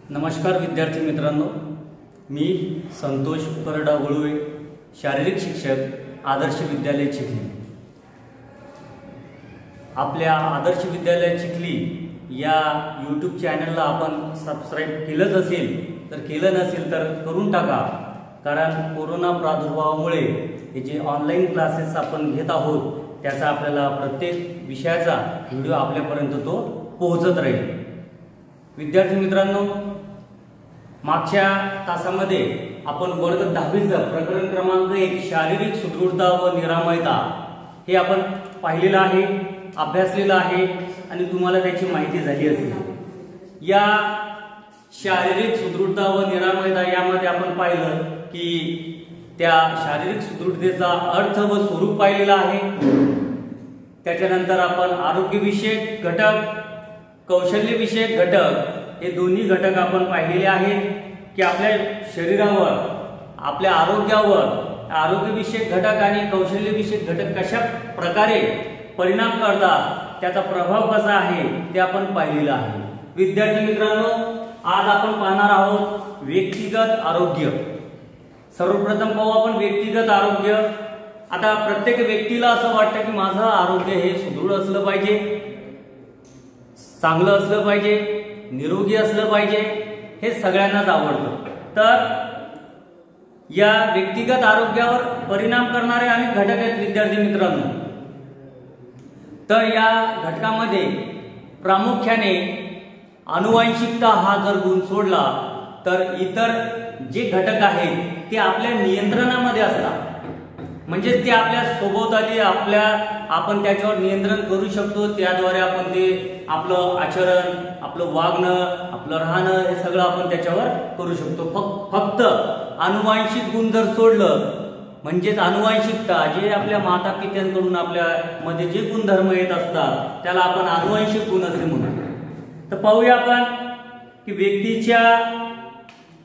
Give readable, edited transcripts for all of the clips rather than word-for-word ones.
नमस्कार विद्यार्थी मित्रांनो, मी संतोष परडा गुळवे, शारीरिक शिक्षक, आदर्श विद्यालय चिखली। आपल्या आदर्श विद्यालय चिखली या यूट्यूब चॅनलला आपण सबस्क्राइब केलंच असेल तर केलं नसेल तर करून टाका, कारण कोरोना प्रादुर्भावामुळे हे जे ऑनलाईन क्लासेस आपण घेत आहोत त्याचा आपल्याला प्रत्येक विषयाचा व्हिडिओ आपल्यापर्यंत तो पोहोचत राहील। विद्यार्थी मित्रांनो, मागच्या तासामध्ये आपण वर्ग 10वीचा प्रकरण क्रमांक 1 शारीरिक सुदृढता व निरामयता हे आपण पाहिलेलं आहे, अभ्यासलेलं आहे आणि तुम्हाला त्याची माहिती झाली असेल। या शारीरिक सुदृढता व निरामयता यामध्ये आपण पाहिलं की त्या शारीरिक सुदृढतेचा अर्थ व स्वरूप पाहिलेला आहे। त्याच्यानंतर आपण आरोग्यविषयक घटक, कौशल्यविषयक घटक हे दोन्ही घटक आपण पाहिलेले आहेत की आपल्या शरीरावर, आपल्या आरोग्यावर आरोग्यविषयक घटक आणि कौशल्यविषयक घटक कशा प्रकारे परिणाम करतात, त्याचा प्रभाव कसा आहे ते आपण पाहिलेलं आहे। विद्यार्थी मित्रांनो, आज आपण पाहणार आहोत व्यक्तिगत आरोग्य। सर्वप्रथम पाहू आपण व्यक्तिगत आरोग्य। आता प्रत्येक व्यक्तीला असं वाटतं की माझं आरोग्य हे सुदृढ असलं पाहिजे, चांगलं असलं पाहिजे, निरोगी असलं पाहिजे, हे सगळ्यांनाच आवडतं। तर या व्यक्तिगत आरोग्यावर परिणाम करणारे अनेक घटक आहेत विद्यार्थी मित्रांनो। तर या घटकामध्ये प्रामुख्याने अनुवांशिकता हा जर गुण सोडला तर इतर जे घटक आहेत ते आपल्या नियंत्रणामध्ये असतात, म्हणजे ते आपल्या सोबताली आपण त्याच्यावर नियंत्रण करू शकतो। त्याद्वारे आपण ते आपलं आचरण, आपलं वागणं, आपलं राहणं हे सगळं आपण त्याच्यावर करू शकतो। फक्त अनुवांशिक गुण जर सोडलं, म्हणजेच अनुवांशिकता जे आपल्या माता पित्यांकडून आपल्या मध्ये जे गुणधर्म येत असतात त्याला आपण अनुवांशिक गुण असे म्हणतो। तर पाहूया आपण की व्यक्तीच्या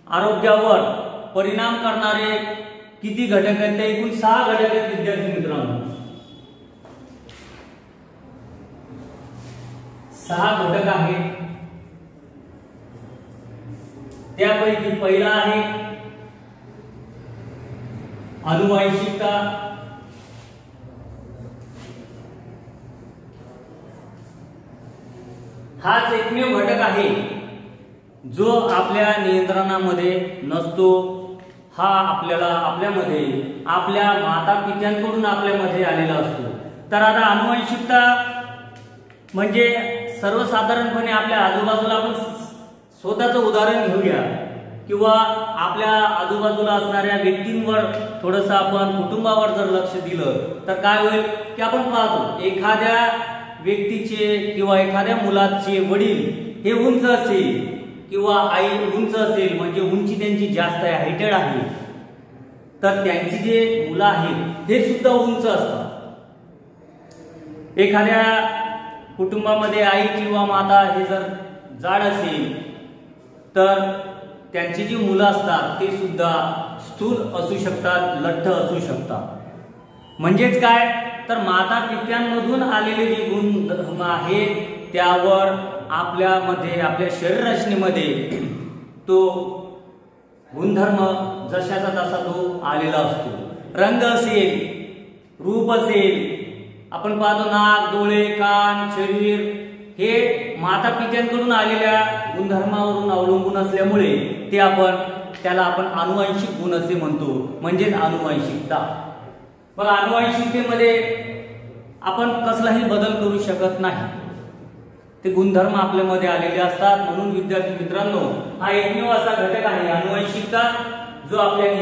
आरोग्यावर परिणाम करणारे किती घटक आहेत। ते एकूण 6 घटक आहेत विद्यार्थी मित्रांनो। 6 घटक आहेत। त्यापैकी पहिला आहे अनुवांशिकता। हाच एकमेव घटक आहे जो आपल्या नियंत्रणामध्ये नसतो। हा आपल्यामध्ये आपल्या माता पित्यांकडून आपल्यामध्ये आलेला असतो। तर आता अनुवांशिकता म्हणजे सर्वसाधारणपणे आपल्या आजूबाजूला आपण स्वतःचं उदाहरण घेऊया किंवा आपल्या आजूबाजूला असणाऱ्या व्यक्तींवर थोडंसं आपण कुटुंबावर जर लक्ष दिलं तर काय होईल की आपण पाहतो एखाद्या व्यक्तीचे किंवा एखाद्या मुलाचे वडील हे उंच असेल किंवा आई उंच असेल, म्हणजे उंची त्यांची जास्त आहे, हायटेड आहे, तर त्यांची जे मुलं आहेत हे सुद्धा उंच असतात। एखाद्या कुटुंबामध्ये आई किंवा माता हे जर जाड असेल तर त्यांची जी मुलं असतात ते सुद्धा स्थूल असू शकतात, लठ्ठ असू शकतात। म्हणजेच काय तर माता पित्यांमधून आलेले जे गुणधर्म आहेत त्यावर आपल्यामध्ये, आपल्या शरीर रचनेमध्ये तो गुणधर्म जशाचा तसा तो आलेला असतो। रंग असेल, रूप असेल, आपण पाहतो नाक, डोळे, कान, शरीर हे माता पित्यांकडून आलेल्या गुणधर्मावरून अवलंबून असल्यामुळे त्याला आपण अनुवांशिक गुण असे म्हणतो, म्हणजेच अनुवांशिकता। पण अनुवांशिकतेमध्ये आपण कसलाही बदल करू शकत नाही, ते गुणधर्म आपल्यामध्ये आलेले असतात। म्हणून विद्यार्थी मित्रांनो, हा एकमेव असा घटक आहे अनुवांशिकता जो आपल्या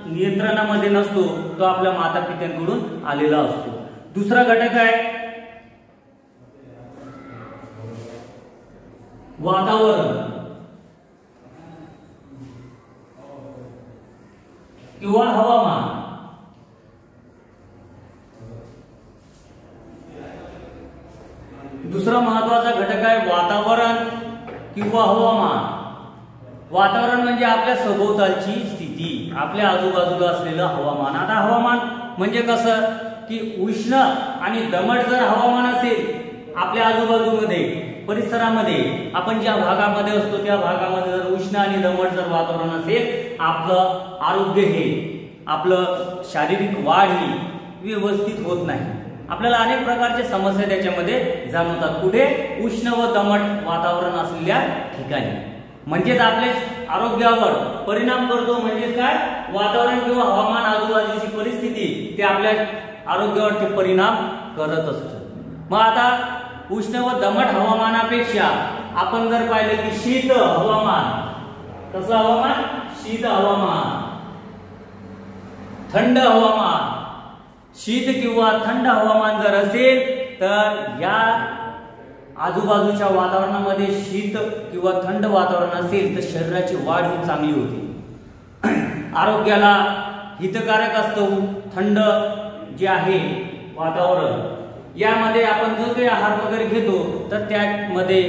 नियंत्रणामध्ये नसतो, तो आपल्या माता पित्यांकडून आलेला असतो। दुसरा घटक आहे वातावरण किंवा हवामान। दुसरा महत्वाचा घटक आहे वातावरण किंवा हवामान। वातावरण म्हणजे आपल्या सभोवतालची स्थिती, आपल्या आजूबाजूला असलेलं हवामान। आता हवामान म्हणजे कसं की उष्ण आणि दमट जर हवामान असेल आपल्या आजूबाजूमध्ये परिसरामध्ये आपण ज्या भागामध्ये असतो त्या भागामध्ये जर उष्ण आणि दमट जर वातावरण असेल, आपलं आरोग्य हे, आपलं शारीरिक वाढ ही व्यवस्थित होत नाही. आपल्याला अनेक प्रकारच्या समस्या त्याच्यामध्ये जाणवतात. कुठे? उष्ण व दमट वातावरण असलेल्या ठिकाणी. म्हणजेच आपल्या आरोग्यावर परिणाम करतो. म्हणजेच काय? वातावरण किंवा हवामान, आजूबाजूची परिस्थिती ते आपल्या आरोग्यावर ते परिणाम करत असतं. मग आता उष्ण व दमट हवामानापेक्षा आपण जर पाहिलं की शीत हवामान, कसं हवामान? शीत हवामान, थंड हवामान. शीत किंवा थंड हवामान जर असेल तर या आजूबाजूच्या वातावरणामध्ये शीत किंवा थंड वातावरण असेल तर शरीराची वाढ ही चांगली होते, आरोग्याला हितकारक असतं. थंड जे आहे वातावरण, यामध्ये आपण जो काही आहार वगैरे घेतो तर त्यामध्ये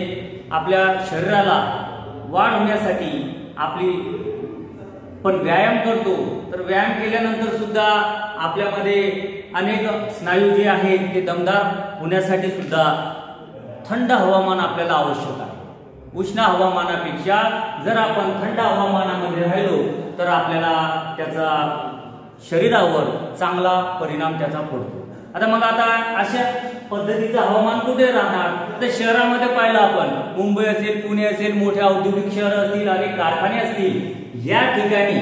आपल्या शरीराला वाढ होण्यासाठी आपली पण व्यायाम करतो. तर व्यायाम केल्यानंतर सुद्धा आपल्यामध्ये अनेक स्नायू जे आहेत ते दमदार होण्यासाठी सुद्धा थंड हवामान आपल्याला आवश्यक आहे. उष्ण हवामानापेक्षा जर आपण थंड हवामानामध्ये राहिलो तर आपल्याला त्याचा शरीरावर चांगला परिणाम त्याचा पडतो. आता अशा पद्धतीचं हवामान कुठे राहणार? तर शहरामध्ये पाहिलं आपण, मुंबई असेल, पुणे असेल, मोठ्या औद्योगिक शहर असतील, अनेक कारखाने असतील, या ठिकाणी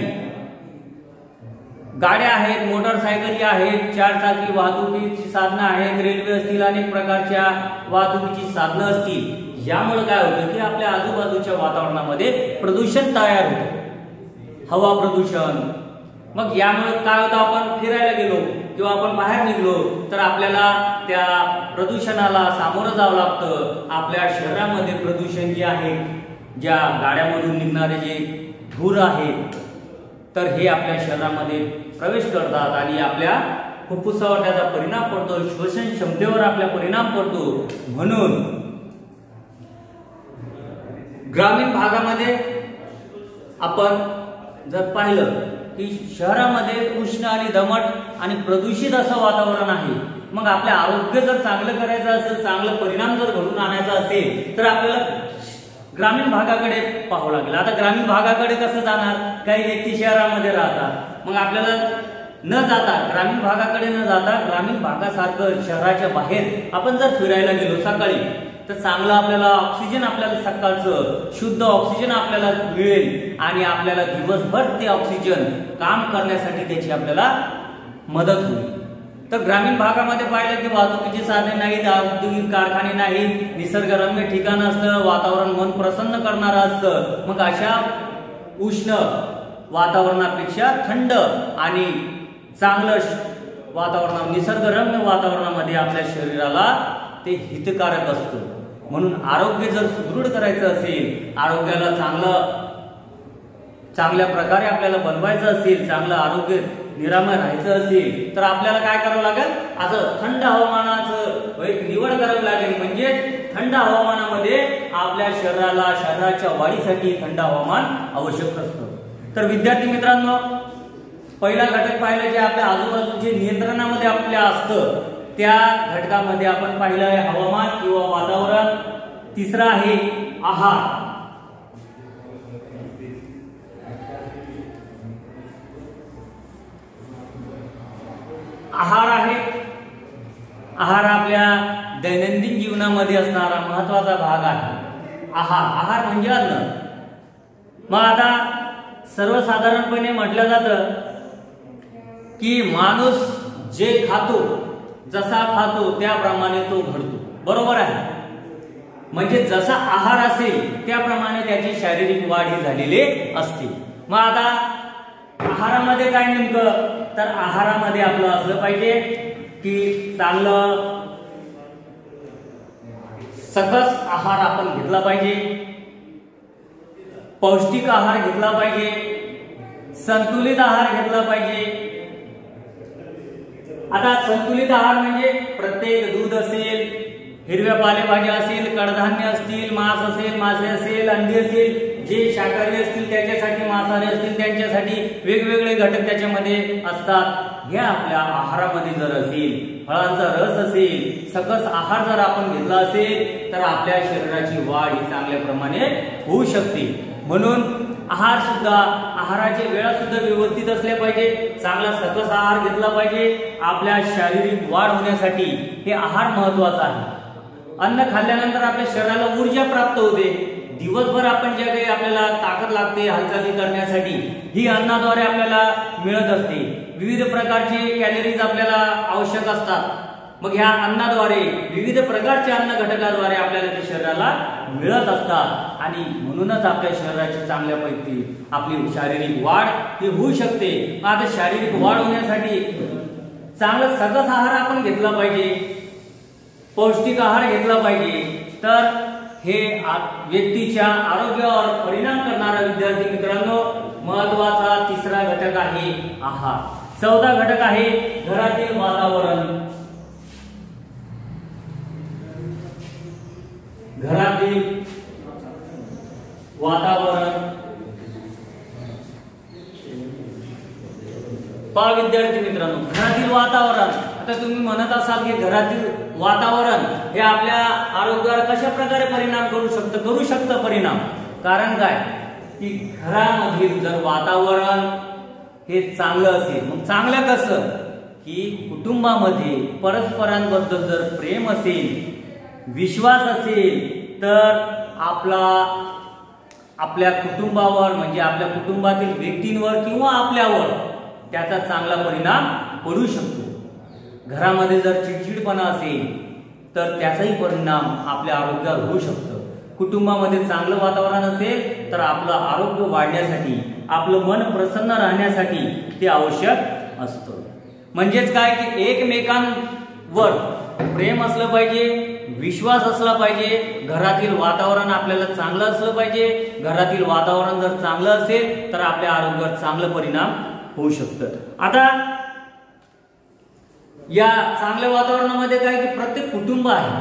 गाड्या आहेत, मोटरसायकली आहेत, चारचाकी वाहतुकीची साधनं आहेत, रेल्वे असतील, अनेक प्रकारच्या वाहतुकीची साधनं असतील. यामुळे काय होतं की आपल्या आजूबाजूच्या वातावरणामध्ये प्रदूषण तयार होतं, हवा प्रदूषण. मग यामुळे काय होतं? आपण फिरायला गेलो किंवा आपण बाहेर निघलो तर आपल्याला त्या प्रदूषणाला सामोरं जावं लागतं. आपल्या शहरामध्ये प्रदूषण जे आहे, ज्या गाड्यामधून निघणारे जे धूर आहेत तर हे आपल्या शरीरामध्ये प्रवेश करतात आणि आपल्या फुफ्फुसावर त्याचा परिणाम पडतो, श्वसन क्षमतेवर आपल्या परिणाम पडतो. म्हणून ग्रामीण भागामध्ये आपण जर पाहिलं की शहरामध्ये उष्ण आणि दमट आणि प्रदूषित असं वातावरण आहे. मग आपलं आरोग्य जर चांगलं करायचं असेल, चांगला परिणाम जर घडून आणायचा असेल तर आपल्याला ग्रामीण भागाकडे पाहावं लागेल. आता ग्रामीण भागाकडे कसं जाणार? काही व्यक्ती शहरामध्ये राहतात. मग आपल्याला न जाता ग्रामीण भागाकडे न जाता ग्रामीण भागासारखं शहराच्या बाहेर आपण जर फिरायला गेलो सकाळी तर चांगलं आपल्याला ऑक्सिजन, आपल्याला सकाळचं शुद्ध ऑक्सिजन आपल्याला मिळेल आणि आपल्याला दिवसभर ते ऑक्सिजन काम करण्यासाठी त्याची आपल्याला मदत होईल. तर ग्रामीण भागामध्ये पाहिलं की वाहतुकीची साधने नाहीत, औद्योगिक कारखाने नाहीत, निसर्गरम्य ठिकाण असतं, वातावरण मन प्रसन्न करणारं असतं. मग अशा उष्ण वातावरणापेक्षा थंड आणि चांगलं वातावरण, निसर्गरम्य वातावरणामध्ये आपल्या शरीराला ते हितकारक असतं. म्हणून आरोग्य जर सुदृढ करायचं असेल, आरोग्याला चांगल्या प्रकारे आपल्याला बनवायचं असेल, चांगलं आरोग्य निरामय राहायचं असेल तर आपल्याला काय करावं लागेल? असं थंड हवामानाचं एक निवड करावी लागेल. म्हणजे थंड हवामानामध्ये आपल्या शरीराला, शरीराच्या वाढीसाठी थंड हवामान आवश्यक असतं. तर विद्यार्थी मित्रांनो, पहिला घटक पाहिला जे आपल्या आजूबाजूचे नियंत्रणामध्ये आपल्या असतं त्या घटकामध्ये आपण पाहिलं आहे हवामान किंवा वातावरण. तिसरा आहे आहार. आहार आहे, आहार आपल्या दैनंदिन जीवनामध्ये असणारा महत्वाचा भाग आहे. आहार म्हणजे अन्न. मग आता सर्वसाधारणपणे म्हटलं जातं की माणूस जे खातो, जसा खातो त्याप्रमाणे तो घडतो. बरोबर आहे. म्हणजे जसा आहार असेल त्याप्रमाणे त्याची शारीरिक वाढ ही झालेली असते. मग आता आहारामध्ये काय नेमकं? तर आहारामध्ये आपलं असलं पाहिजे की चांगलं सकस आहार आपण घेतला पाहिजे, पौष्टिक आहार घेतला पाहिजे, संतुलित आहार घेतला पाहिजे. आता संतुलित आहार म्हणजे प्रत्येक दूध असेल, हिरव्या पालेभाज्या असेल, कडधान्य असतील, मांस असेल, मासे असेल, अंडी असेल, जे शाकाहारी असतील त्याच्यासाठी, मांसाहारी असतील त्यांच्यासाठी वेगवेगळे घटक त्याच्यामध्ये असतात. हे आपल्या आहारामध्ये जर असेल फळांचा रस असेल, सकस आहार जर आपण घेतला असेल तर आपल्या शरीराची वाढ ही चांगल्या प्रमाणे होऊ शकते. म्हणून आहाराच्या वेळा सुद्धा व्यवस्थित असल्या पाहिजे. चांगला सकस आहार घेतला पाहिजे. आपल्या शारीरिक वाढ होण्यासाठी हे आहार महत्वाचा आहे. अन्न खाल्ल्यानंतर आपल्या शरीराला ऊर्जा प्राप्त होते. दिवसभर आपण ज्या काही आपल्याला ताकद लागते हालचाली करण्यासाठी ही अन्नाद्वारे आपल्याला मिळत असते. विविध प्रकारचे कॅलरीज आपल्याला आवश्यक असतात. मग ह्या अन्नाद्वारे विविध प्रकारच्या अन्न घटकाद्वारे आपल्याला ते शरीराला मिळत असतात आणि म्हणूनच आपल्या शरीराची चांगल्यापैकी आपली शारीरिक वाढ ही होऊ शकते. आता शारीरिक वाढ होण्यासाठी चांगला सकस आहार आपण घेतला पाहिजे, पौष्टिक आहार घेतला पाहिजे. तर हे व्यक्तीच्या आरोग्यावर परिणाम करणारा विद्यार्थी मित्रांनो महत्वाचा तिसरा घटक आहे आहार. चौथा घटक आहे घरातील वातावरण. घरातील वातावरण पहा विद्यार्थी मित्रांनो, घरातील वातावरण. आता तुम्ही म्हणत असाल की घरातील वातावरण हे आपल्या आरोग्यावर कशा प्रकारे परिणाम करू शकतं परिणाम. कारण काय की घरामधील जर वातावरण हे चांगलं असेल, मग चांगलं कसं की कुटुंबामध्ये परस्परांबद्दल जर प्रेम असेल, विश्वास असेल तर आपल्या कुटुंबावर म्हणजे आपल्या कुटुंबातील व्यक्तींवर किंवा आपल्यावर त्याचा चांगला परिणाम पडू शकतो. घरामध्ये जर चिडचिडपणा असेल तर त्याचाही परिणाम आपल्या आरोग्यावर होऊ शकतो. कुटुंबामध्ये चांगलं वातावरण असेल तर आपलं आरोग्य वाढण्यासाठी आपलं मन प्रसन्न राहण्यासाठी ते आवश्यक असतं. म्हणजेच काय की एकमेकांवर प्रेम असलं पाहिजे, विश्वास असला पाहिजे. घरातील वातावरण आपल्याला चांगलं असलं पाहिजे. घरातील वातावरण जर चांगलं असेल तर आपल्या आरोग्यावर चांगला परिणाम होऊ शकतं. आता या चांगल्या वातावरणामध्ये काय की प्रत्येक कुटुंब आहे,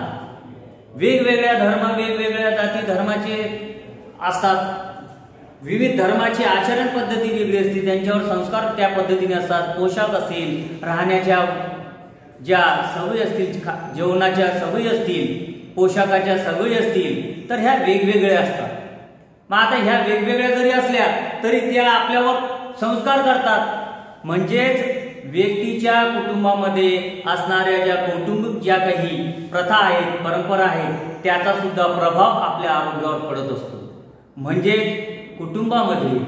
वेगवेगळ्या धर्म वेगवेगळ्या जाती धर्माचे असतात, विविध धर्माची आचरण पद्धती वेगळी असते, त्यांच्यावर संस्कार त्या पद्धतीने असतात. पोशाख असेल, राहण्याच्या ज्या सवयी असतील, जेवणाच्या सवयी असतील, पोशाखाच्या सवयी असतील तर ह्या वेगवेगळ्या असतात. मग आता ह्या वेगवेगळ्या जरी असल्या तरी त्या आपल्यावर संस्कार करतात. म्हणजेच व्यक्तीच्या कुटुंबामध्ये असणाऱ्या ज्या कौटुंबिक ज्या काही प्रथा आहेत, परंपरा आहेत त्याचा सुद्धा प्रभाव आपल्या आरोग्यावर पडत असतो. म्हणजे कुटुंबामध्ये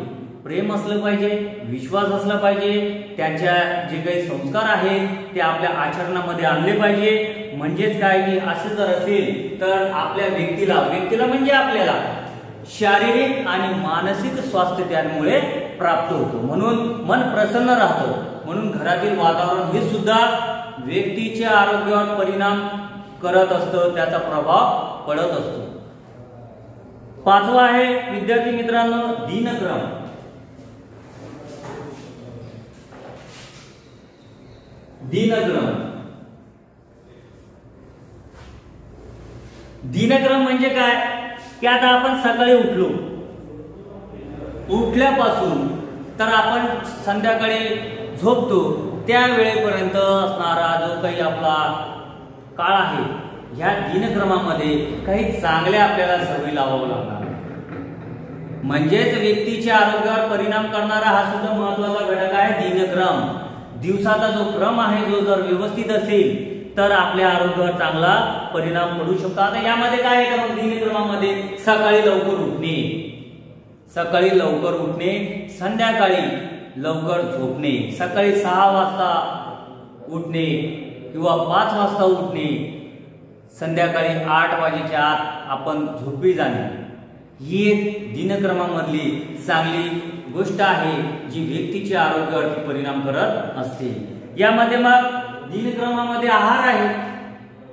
प्रेम असलं पाहिजे, विश्वास असला पाहिजे, त्याच्या जे काही संस्कार आहेत ते आपल्या आचरणामध्ये आणले पाहिजे. म्हणजेच काय की असं जर असेल तर आपल्या व्यक्तीला म्हणजे आपल्याला शारीरिक आणि मानसिक स्वास्थ्य त्यामुळे प्राप्त होतो. म्हणून मन प्रसन्न राहतं. म्हणून घरातील वातावरण हे सुद्धा व्यक्तीच्या आरोग्यावर परिणाम करत असतं, त्याचा प्रभाव पडत असतो. पाचवा आहे विद्यार्थी मित्रांनो दिनक्रम. दिनक्रम म्हणजे काय की आता आपण सकाळी उठल्यापासून तर आपण संध्याकाळी झोपतो त्या वेळेपर्यंत असणारा जो काही आपला काळ आहे, ह्या दिनक्रमामध्ये काही चांगल्या आपल्याला सवयी लावावं लागणार. म्हणजेच व्यक्तीच्या आरोग्यावर परिणाम करणारा हा सुद्धा महत्वाचा घटक आहे दिनक्रम. दिवसाचा जो क्रम आहे जो जर व्यवस्थित असेल तर आपल्या आरोग्यावर चांगला परिणाम पडू शकतो. आता यामध्ये काय आहे तर दिनक्रमामध्ये सकाळी लवकर उठणे, संध्याकाळी लवकर झोपणे, सकाळी 6 वाजता उठणे किंवा 5 वाजता उठणे, संध्याकाळी 8 वाजेच्या आत आपण झोपी जाणे, ही एक दिनक्रमामधली चांगली गोष्ट आहे जी व्यक्तीच्या आरोग्यावरती परिणाम करत असते. यामध्ये मग दिनक्रमामध्ये आहार आहे.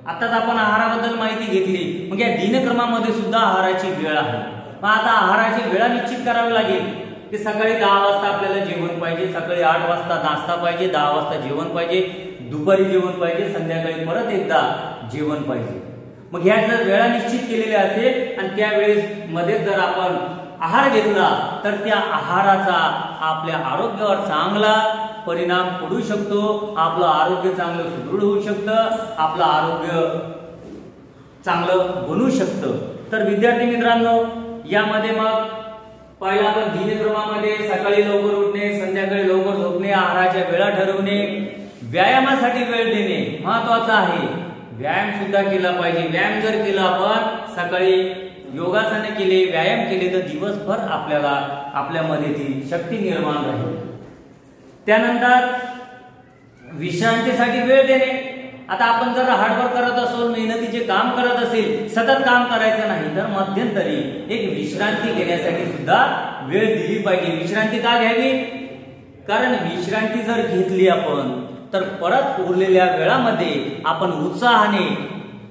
आताच आपण आहाराबद्दल माहिती घेतली. मग या दिनक्रमामध्ये सुद्धा आहाराची वेळ आहे. मग आता आहाराची वेळा निश्चित करावी लागेल की सकाळी 10 वाजता आपल्याला जेवण पाहिजे, सकाळी 8 वाजता नाश्ता पाहिजे, 10 वाजता जेवण पाहिजे, दुपारी जेवण पाहिजे, संध्याकाळी परत एकदा जेवण पाहिजे. मग ह्या जर वेळा निश्चित केलेल्या असेल आणि त्यावेळेस मध्ये जर आपण आहार घेतला तर त्या आहाराचा आपल्या आरोग्यावर चांगला परिणाम पडू शकतो, आपलं आरोग्य चांगलं सुदृढ होऊ शकतं, आपलं आरोग्य चांगलं बनू शकतं। तर विद्यार्थी मित्रांनो, यामध्ये मग पहिला आपण दिनक्रमामध्ये सकाळी लवकर उठणे, संध्याकाळी लवकर झोपणे, आहाराच्या वेळा ठरवणे, व्यायामासाठी वेळ देणे महत्वाचं आहे। व्यायाम सुद्धा केला पाहिजे। व्यायाम जर केला, आपण सकाळी योगासने केले, व्यायाम केले तर दिवसभर आपल्याला आपल्यामध्ये ती शक्ती निर्माण राहील। त्यानंतर विश्रांतीसाठी वेळ देणे। आता आपण जर हार्डवर्क करत असो, मेहनतीचे काम करत असेल, सतत काम करायचं नाही तर मध्यंतरी एक विश्रांती घेण्यासाठी सुद्धा वेळ दिली पाहिजे। विश्रांती का घ्यावी? कारण विश्रांती जर घेतली आपण तर परत उरलेल्या वेळामध्ये आपण उत्साहाने,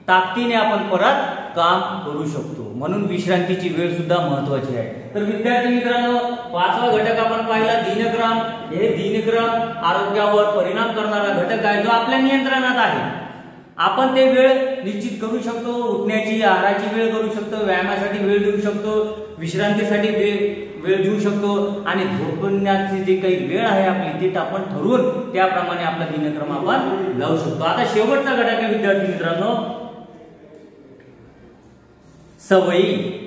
ताकदीने आपण परत काम करू शकतो। म्हणून विश्रांतीची वेळ सुद्धा महत्वाची आहे। तर विद्यार्थी मित्रांनो, पाचवा घटक आपण पाहिला दिनक्रम। हे दिनक्रम आरोग्यावर परिणाम करणारा घटक आहे, जो आपल्या नियंत्रणात आहे। आपण ते वेळ निश्चित करू शकतो, उठण्याची, आहाराची वेळ करू शकतो, व्यायामासाठी वेळ देऊ शकतो, विश्रांतीसाठी वेळ देऊ शकतो आणि झोपण्याची जी काही वेळ आहे आपली ती आपण ठरवून त्याप्रमाणे आपला दिनक्रम आपण लावू शकतो। आता शेवटचा घटक आहे विद्यार्थी मित्रांनो, सवयी।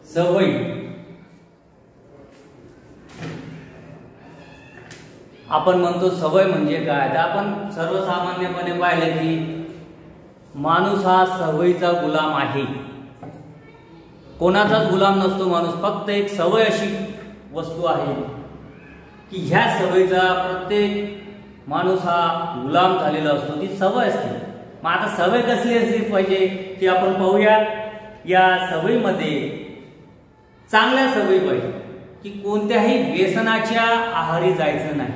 सवयी आपण म्हणतो सवय म्हणजे काय? तर आपण सर्वसामान्यपणे पाहिले की माणूस हा सवयीचा गुलाम आहे। कोणाचाच गुलाम नसतो माणूस, फक्त एक सवय अशी वस्तू आहे की ह्या सवयीचा प्रत्येक माणूस हा गुलाम झालेला असतो, ती सवय असते। मग आता सवय कसली असली पाहिजे ती आपण पाहूया। या सवयीमध्ये चांगल्या सवयी पाहिजे की कोणत्याही व्यसनाच्या आहारी जायचं नाही,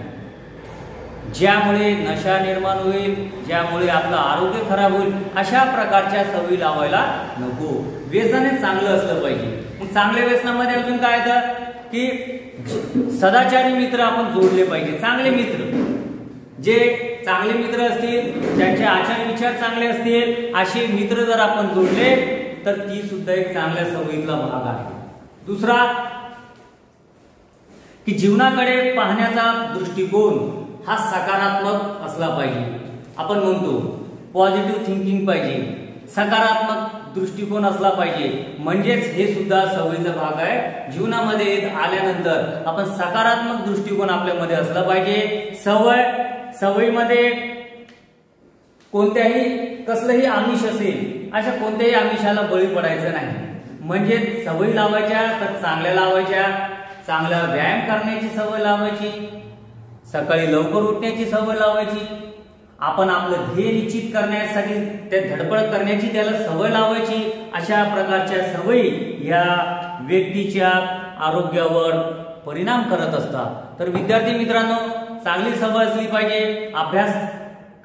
ज्यामुळे नशा निर्माण होईल, ज्यामुळे आपलं आरोग्य खराब होईल, अशा प्रकारच्या सवयी लावायला नको। व्यसन हे चांगलं असलं पाहिजे। मग चांगल्या व्यसनामध्ये अजून काय येतं की सदाचारी मित्र आपण जोडले पाहिजे। चांगले मित्र, जे चांगले मित्र असतील, ज्यांचे आचार विचार चांगले असतील, असे मित्र जर आपण जोडले तर ती सुद्धा एक चांगल्या सवयीतला भाग आहे। दुसरा की जीवनाकडे पाहण्याचा दृष्टिकोन हा सकारात्मक असला पाहिजे। आपण म्हणतो पॉझिटिव्ह थिंकिंग पाहिजे, सकारात्मक दृष्टिकोन असला पाहिजे, म्हणजेच हे सुद्धा सवयीचा भाग आहे। जीवनामध्ये आल्यानंतर आपण सकारात्मक दृष्टिकोन आपल्यामध्ये असला पाहिजे। सवयीमध्ये कोणत्याही कसलंही आमिष असेल, अशा कोणत्याही आमिषाला बळी पडायचं नाही। म्हणजे सवयी लावायच्या तर चांगल्या लावायच्या, चांगला व्यायाम करण्याची सवय लावायची, सकाळी लवकर उठण्याची सवय लावायची, आपण आपलं ध्येय निश्चित करण्यासाठी ते धडपड करण्याची त्याला सवय लावायची। अशा प्रकारच्या सवयी या व्यक्तीच्या आरोग्यावर परिणाम करत असतात। तर विद्यार्थी मित्रांनो, चांगली सवय असली पाहिजे, अभ्यास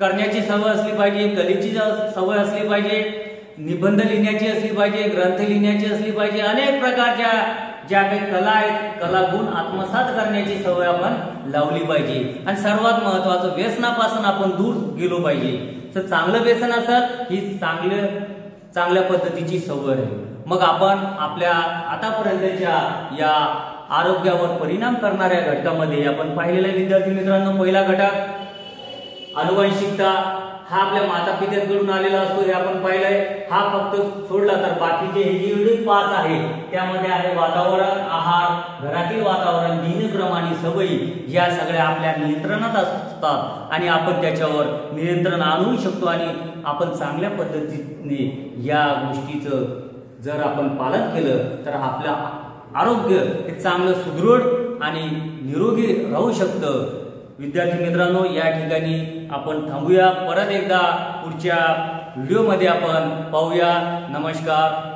करण्याची सवय असली पाहिजे, कलेची सवय असली पाहिजे, निबंध लिहिण्याची असली पाहिजे, ग्रंथ लिहिण्याची असली पाहिजे, अनेक प्रकारच्या ज्या काही कला आहेत, कलागुण आत्मसात करण्याची सवय आपण लावली पाहिजे। आणि सर्वात महत्वाचं, व्यसनापासून आपण दूर गेलो पाहिजे। तर चांगलं व्यसन असेल ही चांगल्या पद्धतीची सवय आहे। मग आपण आपल्या आतापर्यंतच्या या आरोग्यावर परिणाम करणाऱ्या घटकामध्ये आपण पाहिलेल्या विद्यार्थी मित्रांनो, पहिला घटक अनुवंशिकता हा आपल्या माता पित्यांकडून आलेला असतो, हे आपण पाहिलंय। हा फक्त सोडला तर बाकीचे हे जे 5 आहे त्यामध्ये आहे वातावरण, आहार, घरातील वातावरण, दिनक्रम आणि सवयी, या सगळ्या आपल्या नियंत्रणात असतात आणि आपण त्याच्यावर नियंत्रण आणू शकतो आणि आपण चांगल्या पद्धतीने या गोष्टीचं जर आपण पालन केलं तर आपलं आरोग्य हे चांगलं सुदृढ आणि निरोगी राहू शकतं। विद्यार्थी मित्रांनो, या ठिकाणी आपण थांबूया। परत एकदा पुढच्या व्हिडिओमध्ये आपण पाहूया। नमस्कार।